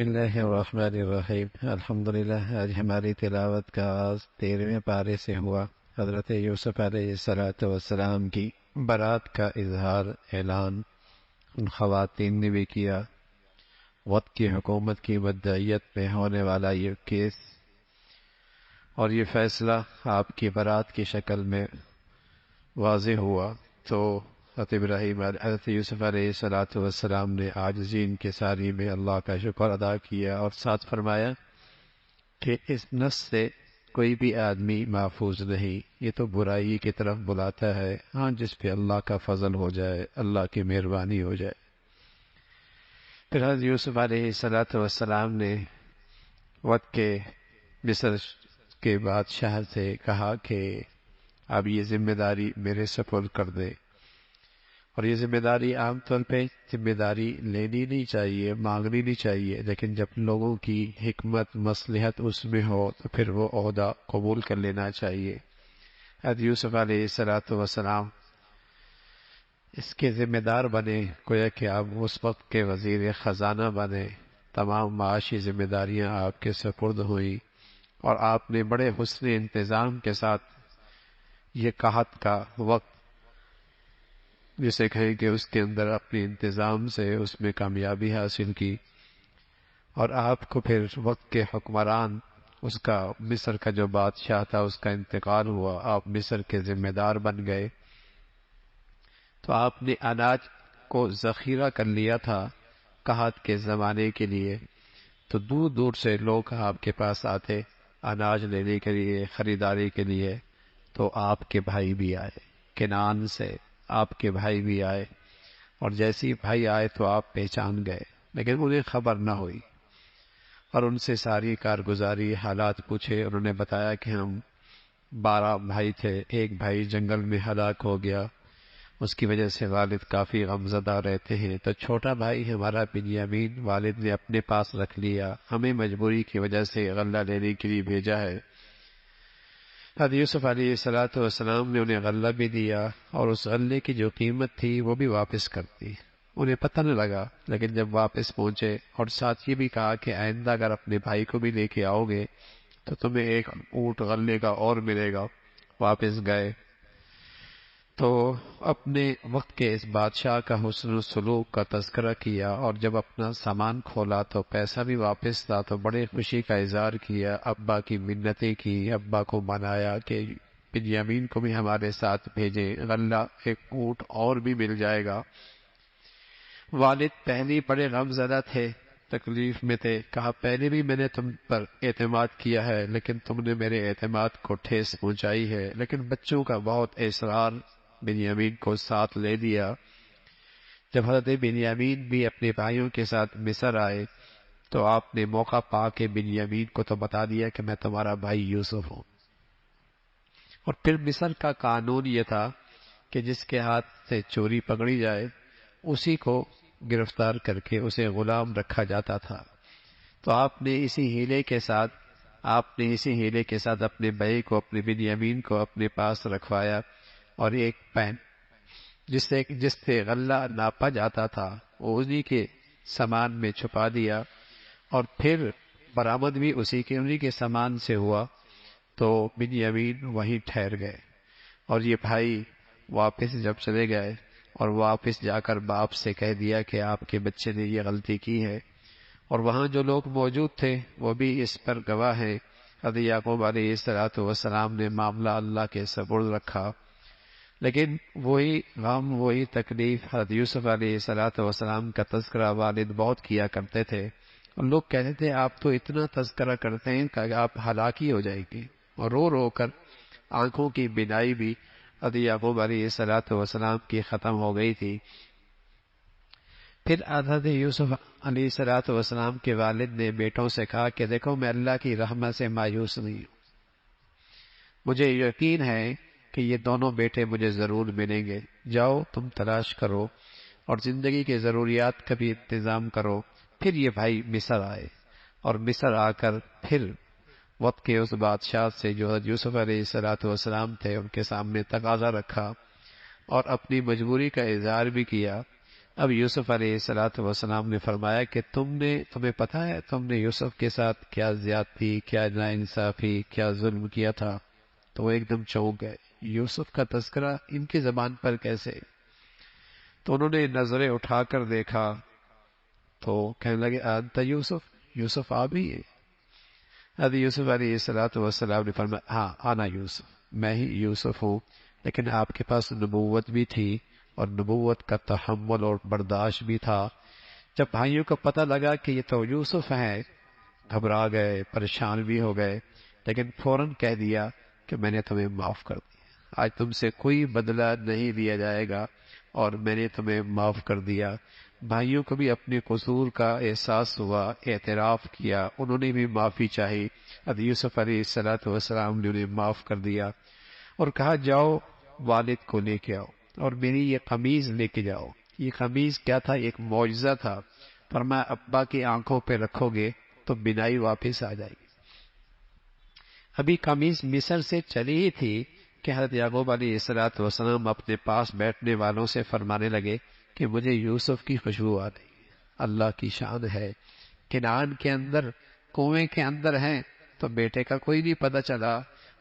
بسم اللہ الرحمن الرحیم الحمدللہ۔ آج ہماری تلاوت کا آغاز 13ویں پارے سے ہوا۔ حضرت یوسف علیہ السلام کی برات کا اظہار اعلان ان خواتین نے بھی کیا۔ وقت کی حکومت کی مدعیت میں ہونے والا یہ کیس اور یہ فیصلہ آپ کی برات کی شکل میں واضح ہوا تو حضرت یوسف علیہ السلام نے عاجزی انکساری میں اللہ کا شکر ادا کیا اور ساتھ فرمایا کہ اس نفس سے کوئی بھی آدمی محفوظ نہیں، یہ تو برائی کی طرف بلاتا ہے، ہاں جس پہ اللہ کا فضل ہو جائے، اللہ کی مہربانی ہو جائے۔ پھر حضرت یوسف علیہ السلام نے وقت کے مصر کے بادشاہ سے کہا کہ اب یہ ذمہ داری میرے سپرد کر دے، اور یہ ذمہ داری عام طور پہ ذمہ داری لینی نہیں چاہیے، مانگنی نہیں چاہیے، لیکن جب لوگوں کی حکمت مصلحت اس میں ہو تو پھر وہ عہدہ قبول کر لینا چاہیے۔ حضرت یوسف علیہ السلام اس کے ذمہ دار بنے، گویا کہ آپ اس وقت کے وزیر خزانہ بنے، تمام معاشی ذمہ داریاں آپ کے سپرد ہوئیں، اور آپ نے بڑے حسن انتظام کے ساتھ یہ قحط کا وقت جسے کہیں کہ اس کے اندر اپنے انتظام سے اس میں کامیابی حاصل کی، اور آپ کو پھر وقت کے حکمران، اس کا مصر کا جو بادشاہ تھا اس کا انتقال ہوا، آپ مصر کے ذمہ دار بن گئے، تو آپ نے اناج کو ذخیرہ کر لیا تھا قحط کے زمانے کے لیے، تو دور دور سے لوگ آپ کے پاس آتے اناج لینے کے لیے، خریداری کے لیے، تو آپ کے بھائی بھی آئے کنعان سے، آپ کے بھائی بھی آئے، اور جیسے ہی بھائی آئے تو آپ پہچان گئے، لیکن انہیں خبر نہ ہوئی، اور ان سے ساری کارگزاری حالات پوچھے، انہوں نے بتایا کہ ہم 12 بھائی تھے، ایک بھائی جنگل میں ہلاک ہو گیا، اس کی وجہ سے والد کافی غمزدہ رہتے ہیں، تو چھوٹا بھائی ہمارا بنیامین والد نے اپنے پاس رکھ لیا، ہمیں مجبوری کی وجہ سے غلہ لینے کے لیے بھیجا ہے۔ حضرت یوسف علیہ السلام نے انہیں غلہ بھی دیا، اور اس غلے کی جو قیمت تھی وہ بھی واپس کر دی، انہیں پتہ نہ لگا، لیکن جب واپس پہنچے اور ساتھ یہ بھی کہا کہ آئندہ اگر اپنے بھائی کو بھی لے کے آؤ گے تو تمہیں ایک اونٹ غلے کا اور ملے گا۔ واپس گئے تو اپنے وقت کے اس بادشاہ کا حسن و سلوک کا تذکرہ کیا، اور جب اپنا سامان کھولا تو پیسہ بھی واپس تھا، تو بڑے خوشی کا اظہار کیا، ابا کی منتیں کی، ابا کو منایا کہ بنیامین کو بھی ہمارے ساتھ بھیجیں، غلہ ایک اونٹ اور بھی مل جائے گا۔ والد پہلے بڑے غم زدہ تھے، تکلیف میں تھے، کہا پہلے بھی میں نے تم پر اعتماد کیا ہے لیکن تم نے میرے اعتماد کو ٹھیس پہنچائی ہے، لیکن بچوں کا بہت اصرار بنیامین کو ساتھ لے دیا۔ جب حضرت بنیامین بھی اپنے بھائیوں کے ساتھ مصر آئے تو آپ نے موقع پا کے بنیامین کو تو بتا دیا کہ میں تمہارا بھائی یوسف ہوں، اور پھر مصر کا قانون یہ تھا کہ جس کے ہاتھ سے چوری پکڑی جائے اسی کو گرفتار کر کے اسے غلام رکھا جاتا تھا، تو آپ نے اسی ہیلے کے ساتھ اپنے بھائی کو، اپنے بنیامین کو اپنے پاس رکھوایا، اور ایک پین جس سے غلہ ناپا جاتا تھا وہ انہی کے سامان میں چھپا دیا، اور پھر برآمد بھی انہی کے سامان سے ہوا، تو بنیامین وہیں ٹھہر گئے، اور یہ بھائی واپس جب چلے گئے اور واپس جا کر باپ سے کہہ دیا کہ آپ کے بچے نے یہ غلطی کی ہے، اور وہاں جو لوگ موجود تھے وہ بھی اس پر گواہ ہیں، حضرت یعقوب علیہ السلام نے معاملہ اللہ کے سپرد رکھا، لیکن وہی غم، وہی تکلیف حضرت یوسف علیہ السلام کا تذکرہ والد بہت کیا کرتے تھے، اور لوگ کہتے تھے آپ تو اتنا تذکرہ کرتے ہیں کہ آپ ہلاکی ہو جائیں گے، اور رو رو کر آنکھوں کی بینائی بھی حضرت یعقوب علیہ السلام کی ختم ہو گئی تھی۔ پھر حضرت یوسف علیہ السلام کے والد نے بیٹوں سے کہا کہ دیکھو میں اللہ کی رحمت سے مایوس نہیں ہوں، مجھے یقین ہے کہ یہ دونوں بیٹے مجھے ضرور ملیں گے، جاؤ تم تلاش کرو اور زندگی کے ضروریات کا بھی انتظام کرو۔ پھر یہ بھائی مصر آئے، اور مصر آ کر پھر وقت کے اس بادشاہ سے جو حضرت یوسف علیہ السلام تھے ان کے سامنے تقاضا رکھا، اور اپنی مجبوری کا اظہار بھی کیا۔ اب یوسف علیہ السلام نے فرمایا کہ تمہیں پتہ ہے تم نے یوسف کے ساتھ کیا زیادتی، کیا ناانصافی، کیا ظلم کیا تھا؟ تو وہ ایک دم چونک گئے، یوسف کا تذکرہ ان کی زبان پر کیسے؟ تو انہوں نے نظریں اٹھا کر دیکھا تو کہنے لگے انت یوسف، یوسف آپ ہی ہیں؟ حضرت یوسف علیہ السلام نے فرمایا ہاں آنا یوسف، میں ہی یوسف ہوں، لیکن آپ کے پاس نبوت بھی تھی اور نبوت کا تحمل اور برداشت بھی تھا۔ جب بھائیوں کو پتہ لگا کہ یہ تو یوسف ہیں، گھبرا گئے، پریشان بھی ہو گئے، لیکن فوراً کہہ دیا کہ میں نے تمہیں معاف کر دیا، آج تم سے کوئی بدلہ نہیں لیا جائے گا اور میں نے تمہیں معاف کر دیا۔ بھائیوں کو بھی اپنے قصور کا احساس ہوا، اعتراف کیا، انہوں نے بھی معافی چاہی۔ حضرت یوسف علیہ السلام نے انہیں معاف کر دیا اور کہا جاؤ والد کو لے کے آؤ اور میری یہ قمیض لے کے جاؤ۔ یہ قمیض کیا تھا؟ ایک معجزہ تھا، فرمایا ابا کی آنکھوں پہ رکھو گے تو بینائی واپس آ جائے گی۔ ابھی قمیض مصر سے چلی ہی تھی کہ حضرت یعقوب علیہ السلام اپنے پاس بیٹھنے والوں سے فرمانے لگے کہ مجھے یوسف کی خوشبو آ رہی ہے۔ اللہ کی شان ہے، کنعان کے اندر کنویں کے اندر ہیں تو بیٹے کا کوئی نہیں پتہ چلا،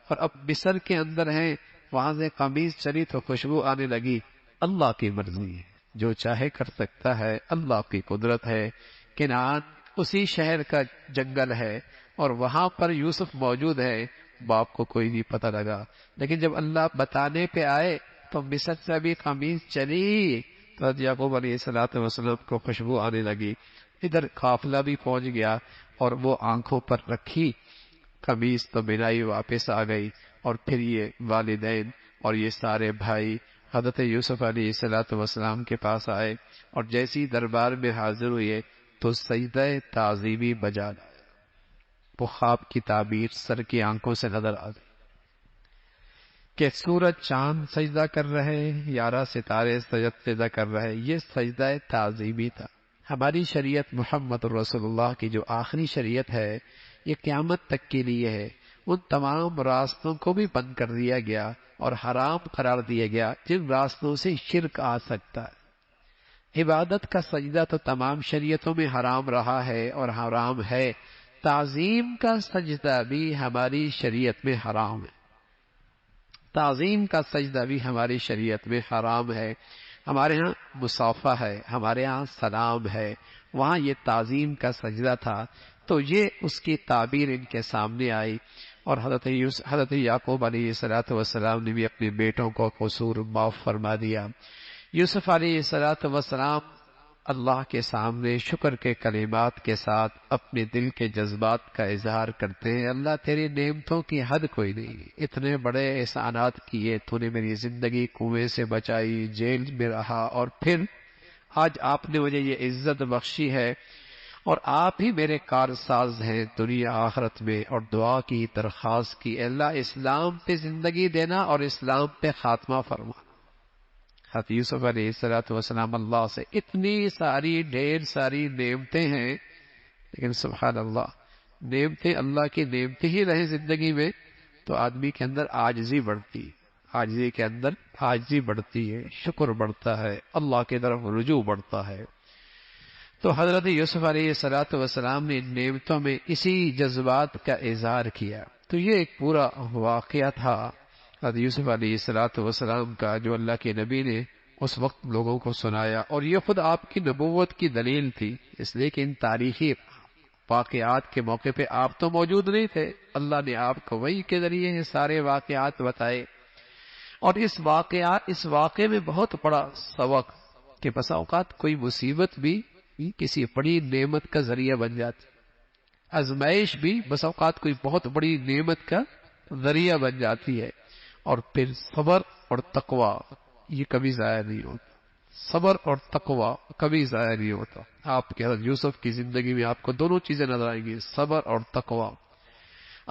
اور اب مصر کے اندر ہیں، وہاں سے قمیض چلی تو خوشبو آنے لگی۔ اللہ کی مرضی ہے، جو چاہے کر سکتا ہے، اللہ کی قدرت ہے۔ کنعان اسی شہر کا جنگل ہے اور وہاں پر یوسف موجود ہے، باپ کو کوئی نہیں پتہ لگا، لیکن جب اللہ بتانے پہ آئے تو مصر سے ابھی قمیض چلی تو حضرت یعقوب علیہ السلام کو خوشبو آنے لگی۔ ادھر قافلہ بھی پہنچ گیا اور وہ آنکھوں پر رکھی قمیض تو بینائی واپس آ گئی، اور پھر یہ والدین اور یہ سارے بھائی حضرت یوسف علیہ السلام کے پاس آئے اور جیسی دربار میں حاضر ہوئے تو سجدہ تعظیمی بجا لایا۔ وہ خواب کی تعبیر سر کی آنکھوں سے نظر آ گئی کہ سورج چاند سجدہ کر رہے، 11 ستارے سجدہ کر رہے، یہ سجدہ تعظیمی تھا۔ ہماری شریعت محمد رسول اللہ کی جو آخری شریعت ہے، یہ قیامت تک کے لیے ہے۔ ان تمام راستوں کو بھی بند کر دیا گیا اور حرام قرار دیا گیا جن راستوں سے شرک آ سکتا ہے۔ عبادت کا سجدہ تو تمام شریعتوں میں حرام رہا ہے اور حرام ہے، تعظیم کا سجدہ بھی ہماری شریعت میں حرام ہے۔ تعظیم کا سجدہ بھی ہماری شریعت میں حرام ہے۔ ہمارے ہاں مصافحہ ہے، ہمارے ہاں سلام ہے، وہاں یہ تعظیم کا سجدہ تھا، تو یہ اس کی تعبیر ان کے سامنے آئی، اور حضرت یعقوب علیہ السلام نے بھی اپنے بیٹوں کو قصور معاف فرما دیا۔ یوسف علیہ السلام اللہ کے سامنے شکر کے کلمات کے ساتھ اپنے دل کے جذبات کا اظہار کرتے ہیں۔ اللہ تیری نعمتوں کی حد کوئی نہیں، اتنے بڑے احسانات کیے، تو نے میری زندگی کنویں سے بچائی، جیل میں رہا، اور پھر آج آپ نے مجھے یہ عزت بخشی ہے، اور آپ ہی میرے کارساز ہیں دنیا آخرت میں، اور دعا کی، درخواست کی، اللہ اسلام پہ زندگی دینا اور اسلام پہ خاتمہ فرما۔ حضرت یوسف علیہ السلام اللہ سے اتنی ساری ڈھیر ساری نعمتیں ہیں، لیکن سبحان اللہ، نعمتیں اللہ کی نعمتیں ہی رہیں زندگی میں تو آدمی کے اندر عاجزی بڑھتی ہے، عاجزی کے اندر عاجزی بڑھتی ہے، شکر بڑھتا ہے، اللہ کی طرف رجوع بڑھتا ہے۔ تو حضرت یوسف علیہ السلام نے ان نعمتوں میں اسی جذبات کا اظہار کیا۔ تو یہ ایک پورا واقعہ تھا حضرت یوسف علیہ السلام کا، جو اللہ کے نبی نے اس وقت لوگوں کو سنایا، اور یہ خود آپ کی نبوت کی دلیل تھی، اس لیے کہ ان تاریخی واقعات کے موقع پہ آپ تو موجود نہیں تھے، اللہ نے آپ کو وحی کے ذریعے یہ سارے واقعات بتائے۔ اور اس واقعے میں بہت بڑا سبق کہ بسا اوقات کوئی مصیبت بھی کسی بڑی نعمت کا ذریعہ بن جاتی، آزمائش بھی بسا اوقات کوئی بہت بڑی نعمت کا ذریعہ بن جاتی ہے، اور پھر صبر اور تقوی یہ کبھی ضائع نہیں ہوتا، صبر اور تقوی کبھی ضائع نہیں ہوتا۔ آپ کے حضرت یوسف کی زندگی میں آپ کو دونوں چیزیں نظر آئیں گی، صبر اور تقوی،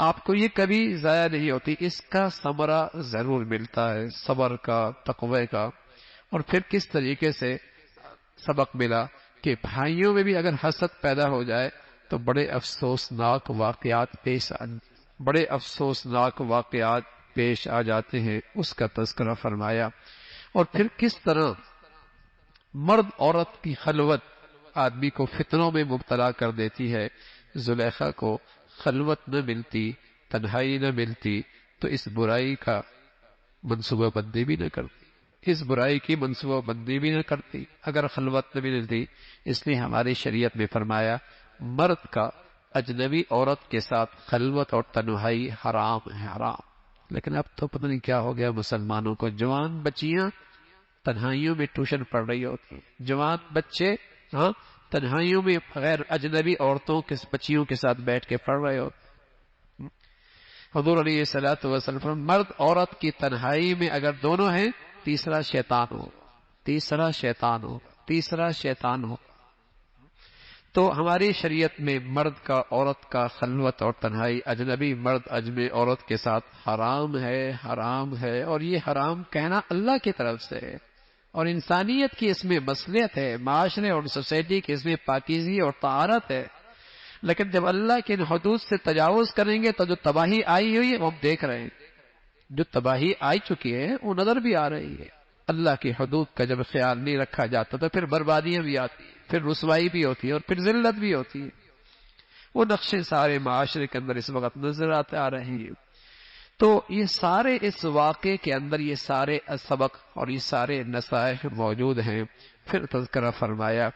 آپ کو یہ کبھی ضائع نہیں ہوتی، اس کا ثمرہ ضرور ملتا ہے، صبر کا، تقوی کا۔ اور پھر کس طریقے سے سبق ملا کہ بھائیوں میں بھی اگر حسد پیدا ہو جائے تو بڑے افسوسناک واقعات پیش آ جاتے ہیں، اس کا تذکرہ فرمایا۔ اور پھر کس طرح مرد عورت کی خلوت آدمی کو فتنوں میں مبتلا کر دیتی ہے. زلیخا کو خلوت نہ ملتی، تنہائی نہ ملتی تو اس برائی کا منصوبہ بندی بھی نہ کرتی، اس برائی کی منصوبہ بندی بھی نہ کرتی اگر خلوت نہ ملتی. اس لیے ہماری شریعت میں فرمایا مرد کا اجنبی عورت کے ساتھ خلوت اور تنہائی حرام ہے، حرام. لیکن اب تو پتہ نہیں کیا ہو گیا مسلمانوں کو، جوان بچیاں تنہائیوں میں ٹیوشن پڑھ رہی ہوتی ہیں، جوان بچے تنہائیوں میں غیر اجنبی عورتوں کے بچیوں کے ساتھ بیٹھ کے پڑھ رہے ہوتے. حضور علیہ الصلوۃ والسلام مرد عورت کی تنہائی میں اگر دونوں ہیں تیسرا شیطان ہو، تیسرا شیطان ہو، تیسرا شیطان ہو. تو ہماری شریعت میں مرد کا عورت کا خلوت اور تنہائی اجنبی مرد اجنبی عورت کے ساتھ حرام ہے، حرام ہے. اور یہ حرام کہنا اللہ کی طرف سے ہے اور انسانیت کی اس میں مصلحت ہے، معاشرے اور سوسائٹی کی اس میں پاکیزگی اور طہارت ہے. لیکن جب اللہ کے ان حدود سے تجاوز کریں گے تو جو تباہی آئی ہوئی ہے وہ ہم دیکھ رہے ہیں، جو تباہی آئی چکی ہے وہ نظر بھی آ رہی ہے. اللہ کی حدود کا جب خیال نہیں رکھا جاتا تو پھر بربادیاں بھی آتی ہیں، پھر رسوائی بھی ہوتی ہے اور پھر ذلت بھی ہوتی ہے. وہ نقشے سارے معاشرے کے اندر اس وقت نظر آتے آ رہے ہیں. تو یہ سارے اس واقعے کے اندر یہ سارے سبق اور یہ سارے نصائح موجود ہیں. پھر تذکرہ فرمایا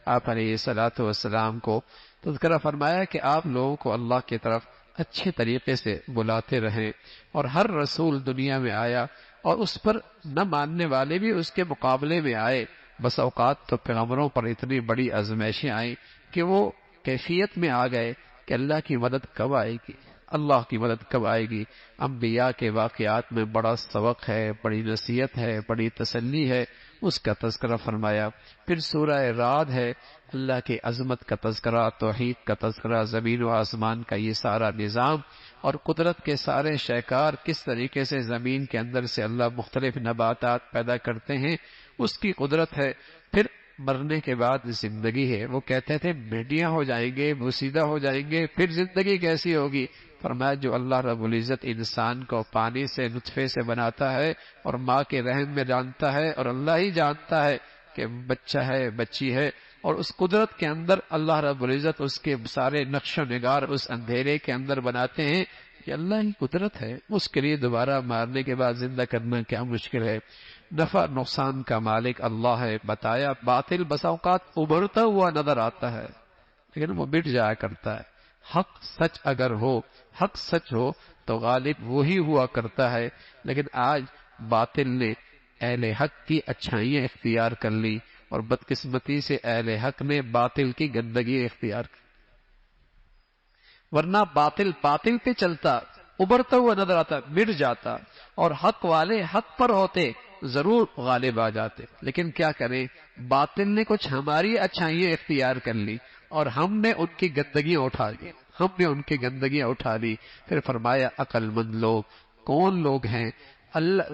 آپ علیہ الصلوۃ والسلام کو، تذکرہ فرمایا کہ آپ لوگوں کو اللہ کی طرف اچھے طریقے سے بلاتے رہیں. اور ہر رسول دنیا میں آیا اور اس پر نہ ماننے والے بھی اس کے مقابلے میں آئے. بس اوقات تو پیغمبروں پر اتنی بڑی آزمائشیں آئیں کہ وہ کیفیت میں آ گئے کہ اللہ کی مدد کب آئے گی، اللہ کی مدد کب آئے گی. انبیاء کے واقعات میں بڑا سبق ہے، بڑی نصیحت ہے، بڑی تسلی ہے، اس کا تذکرہ فرمایا. پھر سورہ رعد ہے، اللہ کی عظمت کا تذکرہ، توحید کا تذکرہ، زمین و آسمان کا یہ سارا نظام اور قدرت کے سارے شہکار کس طریقے سے زمین کے اندر سے اللہ مختلف نباتات پیدا کرتے ہیں، اس کی قدرت ہے. پھر مرنے کے بعد زندگی ہے. وہ کہتے تھے میڈیاں ہو جائیں گے، بوسیدہ ہو جائیں گے، پھر زندگی کیسی ہوگی؟ فرمایا جو اللہ رب العزت انسان کو پانی سے نطفے سے بناتا ہے اور ماں کے رحم میں جانتا ہے اور اللہ ہی جانتا ہے کہ بچہ ہے بچی ہے، اور اس قدرت کے اندر اللہ رب العزت اس کے سارے نقش و نگار اس اندھیرے کے اندر بناتے ہیں. یہ اللہ ہی قدرت ہے. اس کے لیے دوبارہ مارنے کے بعد زندہ کرنا کیا مشکل ہے. نفع نقصان کا مالک اللہ ہے. بتایا باطل بسا اوقات ابھرتا ہوا نظر آتا ہے لیکن وہ مٹ جایا کرتا ہے. حق سچ اگر ہو، حق سچ ہو تو غالب وہی ہوا کرتا ہے. لیکن آج باطل نے اہل حق کی اچھائیاں اختیار کر لی اور بدقسمتی سے اہل حق نے باطل کی گندگی اختیار کی. ورنہ باطل باطل پہ چلتا، ابھرتا ہوا نظر آتا، مٹ جاتا، اور حق والے حق پر ہوتے ضرور غالب آ جاتے. لیکن کیا کریں، باطل نے کچھ ہماری اچھائیاں اختیار کر لی اور ہم نے ان کی گندگیاں اٹھا لی، ہم نے ان کی گندگیاں اٹھا لی. پھر فرمایا عقل مند لوگ کون لوگ ہیں؟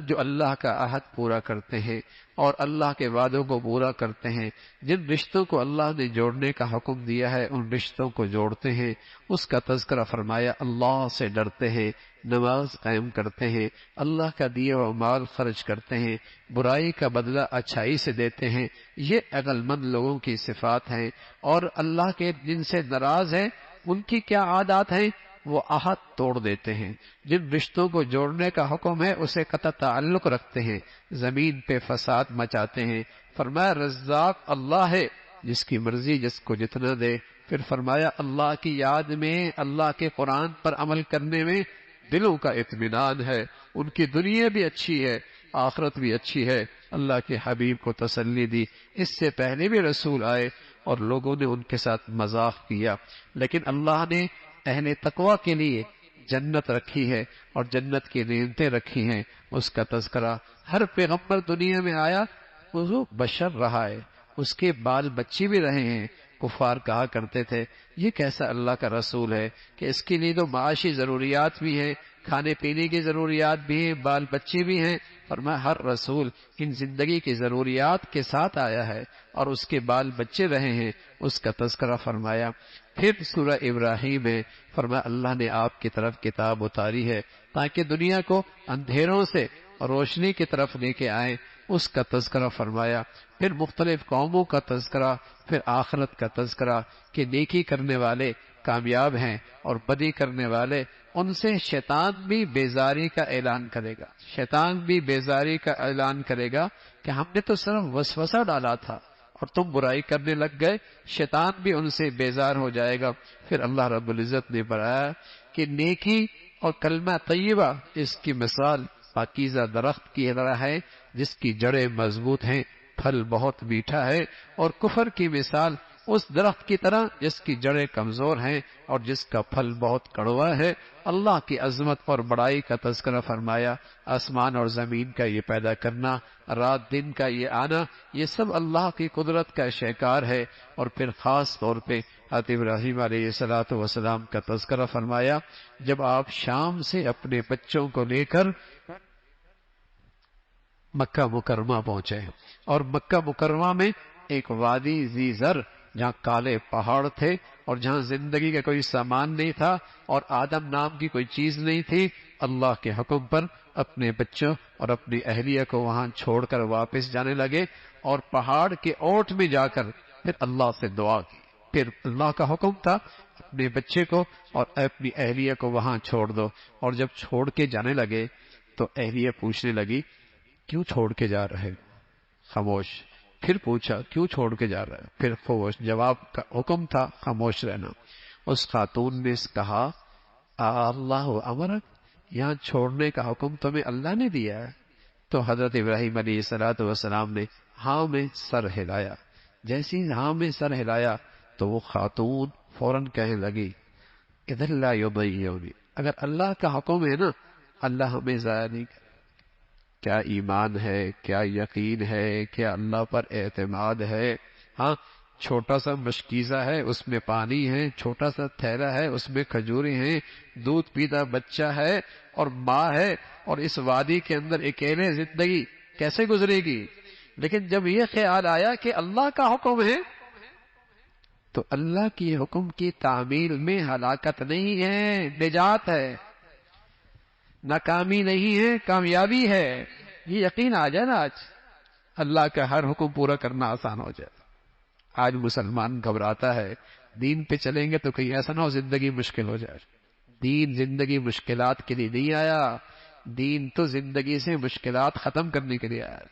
جو اللہ کا عہد پورا کرتے ہیں اور اللہ کے وعدوں کو پورا کرتے ہیں، جن رشتوں کو اللہ نے جوڑنے کا حکم دیا ہے ان رشتوں کو جوڑتے ہیں. اس کا تذکرہ فرمایا اللہ سے ڈرتے ہیں، نماز قائم کرتے ہیں، اللہ کا دیا ہوا مال خرچ کرتے ہیں، برائی کا بدلہ اچھائی سے دیتے ہیں. یہ عقل مند لوگوں کی صفات ہیں. اور اللہ کے جن سے ناراض ہیں ان کی کیا عادات ہیں؟ وہ عہد توڑ دیتے ہیں. جن رشتوں کو جوڑنے کا حکم ہے اسے قطع تعلق رکھتے ہیں، زمین پہ فساد مچاتے ہیں. فرمایا رزاق اللہ ہے، جس کی مرضی جس کو جتنا دے. پھر فرمایا اللہ کی یاد میں، اللہ کے قرآن پر عمل کرنے میں دلوں کا اطمینان ہے. ان کی دنیا بھی اچھی ہے، آخرت بھی اچھی ہے. اللہ کے حبیب کو تسلی دی. اس سے پہلے بھی رسول آئے اور لوگوں نے ان کے ساتھ مذاق کیا، لیکن اللہ نے اہل تقوی کے لیے جنت رکھی ہے اور جنت کی نعمتیں رکھی ہیں. اس کا تذکرہ ہر پیغمبر دنیا میں آیا وہ بشر رہا ہے، اس کے بال بچے بھی رہے ہیں. کفار کہا کرتے تھے یہ کیسا اللہ کا رسول ہے کہ اس کے لیے تو معاشی ضروریات بھی ہیں، کھانے پینے کی ضروریات بھی ہیں، بال بچے بھی ہیں. فرمایا ہر رسول ان زندگی کی ضروریات کے ساتھ آیا ہے اور اس کے بال بچے رہے ہیں. اس کا تذکرہ فرمایا. پھر سورہ ابراہیم میں فرمایا اللہ نے آپ کی طرف کتاب اتاری ہے تاکہ دنیا کو اندھیروں سے روشنی کی طرف لے کے آئیں. اس کا تذکرہ فرمایا، پھر مختلف قوموں کا تذکرہ، پھر آخرت کا تذکرہ کہ نیکی کرنے والے کامیاب ہیں اور بدی کرنے والے، ان سے شیطان بھی بیزاری کا اعلان کرے گا، شیطان بھی بیزاری کا اعلان کرے گا کہ ہم نے تو صرف وسوسہ ڈالا تھا اور تم برائی کرنے لگ گئے، شیطان بھی ان سے بیزار ہو جائے گا۔ پھر اللہ رب العزت نے بتایا کہ نیکی اور کلمہ طیبہ اس کی مثال پاکیزہ درخت کی طرح ہے جس کی جڑیں مضبوط ہیں، پھل بہت میٹھا ہے، اور کفر کی مثال اس درخت کی طرح جس کی جڑیں کمزور ہیں اور جس کا پھل بہت کڑوا ہے۔ اللہ کی عظمت اور بڑائی کا تذکرہ فرمایا، آسمان اور زمین کا یہ پیدا کرنا، رات دن کا یہ آنا، یہ سب اللہ کی قدرت کا شہکار ہے۔ اور پھر خاص طور پہ حضرت ابراہیم علیہ السلام کا تذکرہ فرمایا، جب آپ شام سے اپنے بچوں کو لے کر مکہ مکرمہ پہنچے اور مکہ مکرمہ میں ایک وادی ذی زر جہاں کالے پہاڑ تھے اور جہاں زندگی کا کوئی سامان نہیں تھا اور آدم نام کی کوئی چیز نہیں تھی، اللہ کے حکم پر اپنے بچوں اور اپنی اہلیہ کو وہاں چھوڑ کر واپس جانے لگے، اور پہاڑ کے اوٹ میں جا کر پھر اللہ سے دعا کی۔ پھر اللہ کا حکم تھا اپنے بچے کو اور اپنی اہلیہ کو وہاں چھوڑ دو، اور جب چھوڑ کے جانے لگے تو اہلیہ پوچھنے لگی کیوں چھوڑ کے جا رہے؟ خاموش۔ پھر پوچھا کیوں چھوڑ کے جا رہا ہے؟ پھر خاموش۔ جواب کا حکم تھا خاموش رہنا۔ اس خاتون نے کہا اللہ امرک، یہاں چھوڑنے کا حکم تمہیں اللہ نے دیا ہے؟ تو حضرت ابراہیم علیہ السلام نے ہاں میں سر ہلایا۔ جیسے ہی ہاں میں سر ہلایا تو وہ خاتون فوراً کہنے لگی اذا لا یضیعنی، اگر اللہ کا حکم ہے نا اللہ ہمیں ضائع نہیں کرے۔ کیا ایمان ہے، کیا یقین ہے، کیا اللہ پر اعتماد ہے۔ ہاں چھوٹا سا مشکیزہ ہے اس میں پانی ہے، چھوٹا سا تھیلا ہے اس میں کھجوریں ہیں، دودھ پیتا بچہ ہے اور ماں ہے، اور اس وادی کے اندر اکیلے زندگی کیسے گزرے گی؟ لیکن جب یہ خیال آیا کہ اللہ کا حکم ہے تو اللہ کی حکم کی تعمیل میں ہلاکت نہیں ہے، نجات ہے، ناکامی نہیں ہے، کامیابی ہے۔ یہ یقین آ جائے نا آج، اللہ کا ہر حکم پورا کرنا آسان ہو جائے۔ آج مسلمان گھبراتا ہے دین پہ چلیں گے تو کہیں ایسا نہ ہو زندگی مشکل ہو جائے۔ دین زندگی مشکلات کے لیے نہیں آیا، دین تو زندگی سے مشکلات ختم کرنے کے لیے آیا۔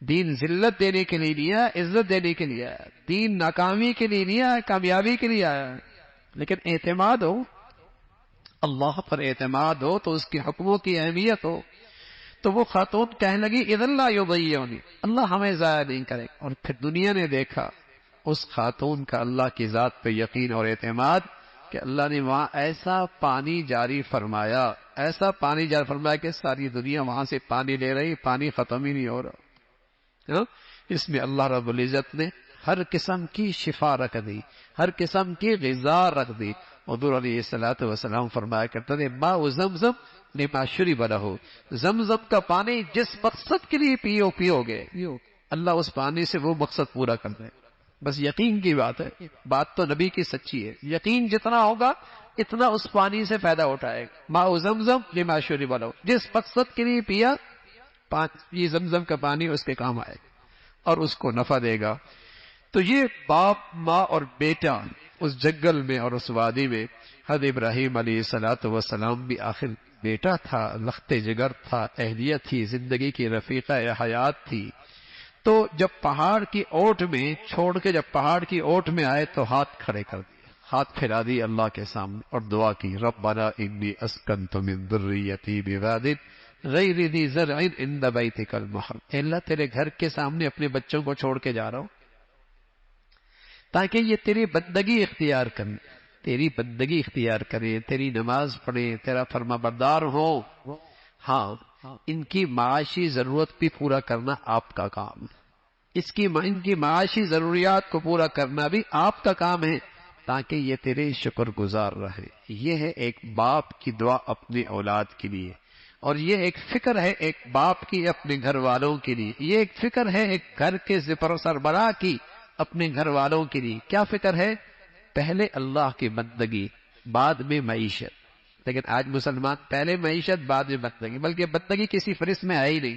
دین ذلت دینے کے لیے نہیں آیا، عزت دینے کے لیے آیا۔ دین ناکامی کے لیے نہیں آیا، کامیابی کے لیے آیا۔ لیکن اعتماد ہو، اللہ پر اعتماد ہو تو اس کے حکموں کی اہمیت ہو۔ تو وہ خاتون کہنے لگی اذا لا یضیعنی، اللہ ہمیں ضائع نہیں کرے۔ اور پھر دنیا نے دیکھا اس خاتون کا اللہ کی ذات پہ یقین اور اعتماد کہ اللہ نے وہاں ایسا پانی جاری فرمایا، ایسا پانی جاری فرمایا کہ ساری دنیا وہاں سے پانی لے رہی، پانی ختم ہی نہیں ہو رہا۔ اس میں اللہ رب العزت نے ہر قسم کی شفا رکھ دی، ہر قسم کی غذا رکھ دی۔ حضور علیہ السلام فرمایا کرتے تھے ماء زمزم لما شرب لہ، زمزم کا پانی جس مقصد کے لیے پیو گے اللہ اس پانی سے وہ مقصد پورا کر دے۔ بس یقین کی بات ہے، بات تو نبی کی سچی ہے، یقین جتنا ہوگا اتنا اس پانی سے فائدہ اٹھائے گا۔ ماء زمزم لما شرب لہ، جس مقصد کے لیے پیا یہ زمزم کا پانی اس کے کام آئے گا اور اس کو نفع دے گا۔ تو یہ باپ ماں اور بیٹا اس جنگل میں اور اس وادی میں، حضرت ابراہیم علیہ السلام بھی آخر بیٹا تھا، لخت جگر تھا، اہلیت تھی، زندگی کی رفیقہ حیات تھی۔ تو جب پہاڑ کی اوٹ میں چھوڑ کے جب پہاڑ کی اوٹ میں آئے تو ہاتھ کھڑے کر دیے، ہاتھ پھیلا دی اللہ کے سامنے اور دعا کی ربنا انی اسکنت من ذریتی بواد غیر ذی زرع عند بیتک المحرم، اے اللہ تیرے گھر کے سامنے اپنے بچوں کو چھوڑ کے جا رہا ہوں تاکہ یہ تیری بندگی اختیار کریں، تیری بندگی اختیار کریں، تیری نماز پڑھیں، تیرا فرما بردار ہو۔ ہاں ان کی معاشی ضرورت بھی پورا کرنا آپ کا کام ہے، ان کی معاشی ضروریات کو پورا کرنا بھی آپ کا کام ہے تاکہ یہ تیرے شکر گزار رہے۔ یہ ہے ایک باپ کی دعا اپنی اولاد کے لیے، اور یہ ایک فکر ہے ایک باپ کی اپنے گھر والوں کے لیے، یہ ایک فکر ہے ایک گھر کے سربراہ کی اپنے گھر والوں کے لیے۔ کیا فکر ہے؟ پہلے اللہ کی بندگی، بعد میں معیشت۔ لیکن آج مسلمان پہلے معیشت بعد میں بندگی، بلکہ بندگی کسی فہرست میں ہے ہی نہیں۔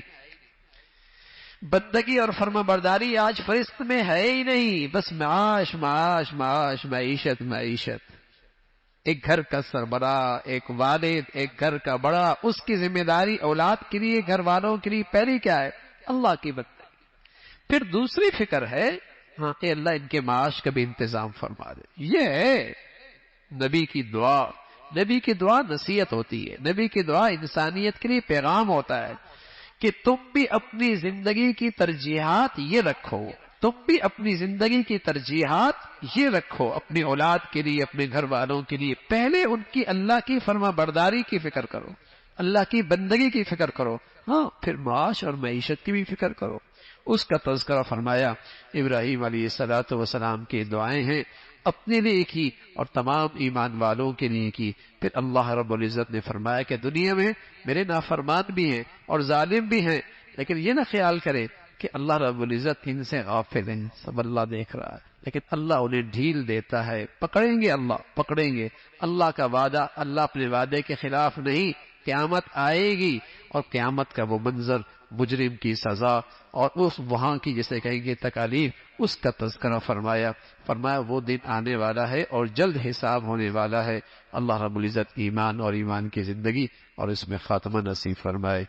بندگی اور فرما برداری آج فہرست میں ہے ہی نہیں، بس معاش معاش معاش، معیشت معیشت۔ ایک گھر کا سربراہ، ایک والد، ایک گھر کا بڑا، اس کی ذمہ داری اولاد کے لیے، گھر والوں کے لیے پہلی کیا ہے؟ اللہ کی بندگی۔ پھر دوسری فکر ہے ہاں کہ اللہ ان کے معاش کا بھی انتظام فرما دے۔ یہ ہے نبی کی دعا۔ نبی کی دعا نصیحت ہوتی ہے، نبی کی دعا انسانیت کے لیے پیغام ہوتا ہے کہ تم بھی اپنی زندگی کی ترجیحات یہ رکھو، تم بھی اپنی زندگی کی ترجیحات یہ رکھو اپنی اولاد کے لیے، اپنے گھر والوں کے لیے، پہلے ان کی اللہ کی فرما برداری کی فکر کرو، اللہ کی بندگی کی فکر کرو، ہاں پھر معاش اور معیشت کی بھی فکر کرو۔ اس کا تذکرہ فرمایا۔ ابراہیم علیہ الصلوۃ والسلام کی دعائیں ہیں، اپنے لیے کی اور تمام ایمان والوں کے لیے کی۔ پھر اللہ رب العزت نے فرمایا کہ دنیا میں میرے نافرمان بھی ہیں اور ظالم بھی ہیں، لیکن یہ نہ خیال کرے کہ اللہ رب العزت ان سے غافل ہیں، سب اللہ دیکھ رہا ہے، لیکن اللہ انہیں ڈھیل دیتا ہے، پکڑیں گے، اللہ پکڑیں گے۔ اللہ کا وعدہ، اللہ اپنے وعدے کے خلاف نہیں، قیامت آئے گی اور قیامت کا وہ منظر، مجرم کی سزا اور اس وہاں کی جسے کہیں گے تکالیف، اس کا تذکرہ فرمایا۔ فرمایا وہ دن آنے والا ہے اور جلد حساب ہونے والا ہے۔ اللہ رب العزت ایمان اور ایمان کی زندگی اور اس میں خاتمہ نصیب فرمائے۔